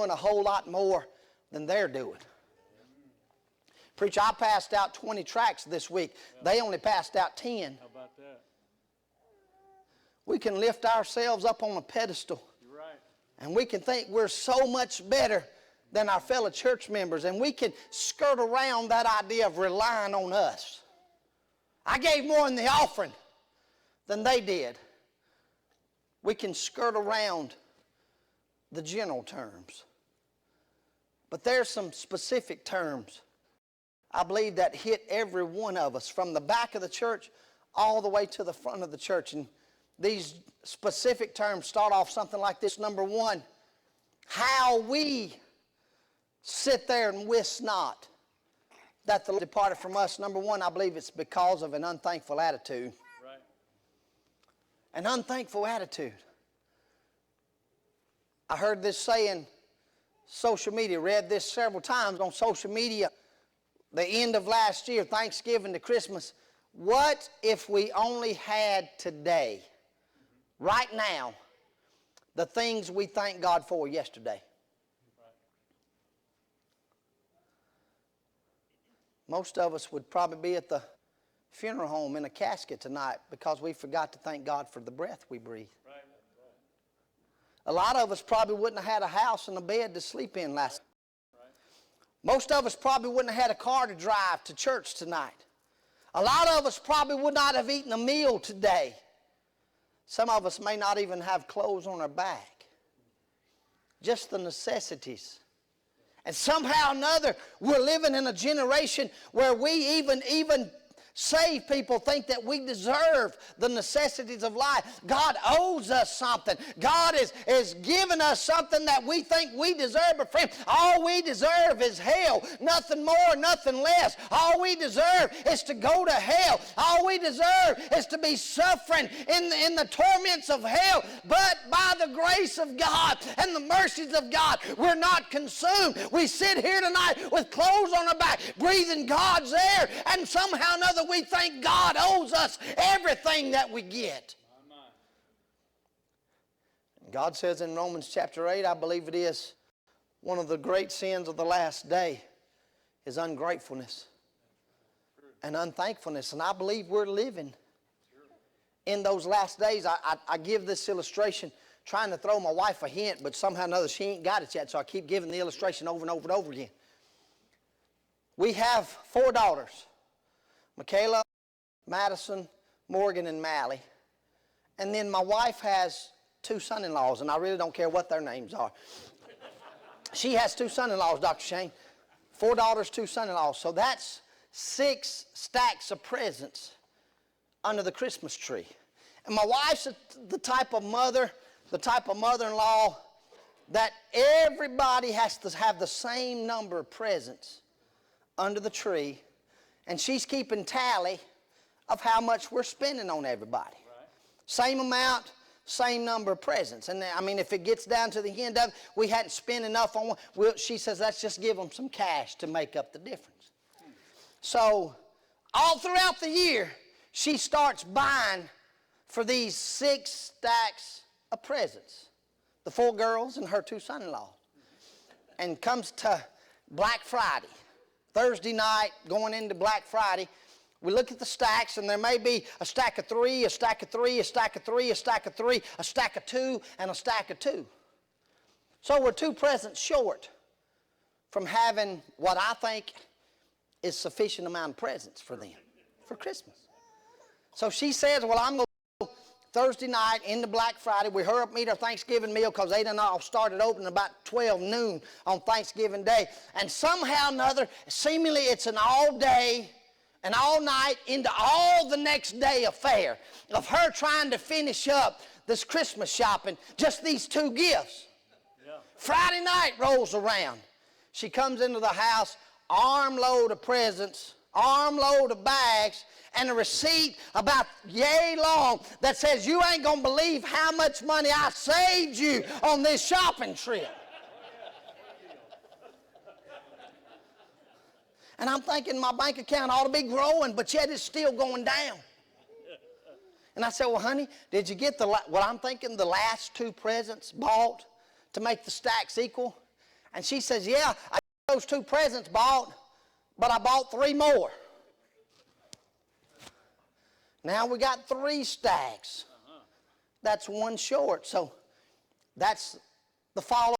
doing a whole lot more than they're doing. Preacher, I passed out 20 tracts this week. They only passed out 10. How about that? We can lift ourselves up on a pedestal. You're right. And we can think we're so much better than our fellow church members. And we can skirt around that idea of relying on us. I gave more in the offering than they did. We can skirt around the general terms. But there's some specific terms, I believe, that hit every one of us from the back of the church all the way to the front of the church. And these specific terms start off something like this. Number one, how we sit there and wist not that the Lord departed from us. Number one, I believe it's because of an unthankful attitude. Right. An unthankful attitude. I heard this saying, social media, read this several times on social media, the end of last year, Thanksgiving to Christmas. What if we only had today, right now, the things we thank God for yesterday? Most of us would probably be at the funeral home in a casket tonight because we forgot to thank God for the breath we breathe. Right. A lot of us probably wouldn't have had a house and a bed to sleep in last night. Right. Most of us probably wouldn't have had a car to drive to church tonight. A lot of us probably would not have eaten a meal today. Some of us may not even have clothes on our back. Just the necessities. And somehow or another, we're living in a generation where we even saved people think that we deserve the necessities of life. God owes us something. God is giving us something that we think we deserve. But friend, all we deserve is hell. Nothing more, nothing less. All we deserve is to go to hell. All we deserve is to be suffering in the torments of hell. But by the grace of God and the mercies of God, we're not consumed. We sit here tonight with clothes on our back, breathing God's air, and somehow or another we think God owes us everything that we get. God says in Romans chapter 8, I believe it is, one of the great sins of the last day is ungratefulness and unthankfulness. And I believe we're living in those last days. I give this illustration trying to throw my wife a hint, but somehow or another she ain't got it yet, so I keep giving the illustration over and over and over again. We have 4 daughters. Michaela, Madison, Morgan, and Mally. And then my wife has 2 son-in-laws, and I really don't care what their names are. She has 2 son-in-laws, Dr. Shane. 4 daughters, 2 son-in-laws. So that's 6 stacks of presents under the Christmas tree. And my wife's the type of mother, the type of mother-in-law that everybody has to have the same number of presents under the tree. And she's keeping tally of how much we're spending on everybody. Right. Same amount, same number of presents. And I mean, if it gets down to the end of it, we hadn't spent enough on one, she says, let's just give them some cash to make up the difference. So, all throughout the year, she starts buying for these 6 stacks of presents. The 4 girls and her 2 son-in-laws. And comes to Black Friday. Thursday night, going into Black Friday, we look at the stacks, and there may be a stack of 3, a stack of 3, a stack of 3, a stack of 3, a stack of 2, and a stack of 2. So we're 2 presents short from having what I think is sufficient amount of presents for them for Christmas. So she says, well, I'm going to go Thursday night into Black Friday. We hurry up and eat our Thanksgiving meal because they done all started opening about 12 noon on Thanksgiving Day. And somehow or another, seemingly it's an all-day and all night into all the next day affair of her trying to finish up this Christmas shopping, just these 2 gifts. Yeah. Friday night rolls around. She comes into the house, armload of presents, armload of bags, and a receipt about yay long that says, you ain't going to believe how much money I saved you on this shopping trip. And I'm thinking my bank account ought to be growing, but yet it's still going down. And I said, well, honey, did you get what I'm thinking the last 2 presents bought to make the stacks equal? And she says, yeah, I got those 2 presents bought, but I bought 3 more. Now we got 3 stacks. That's 1 short. So that's the follow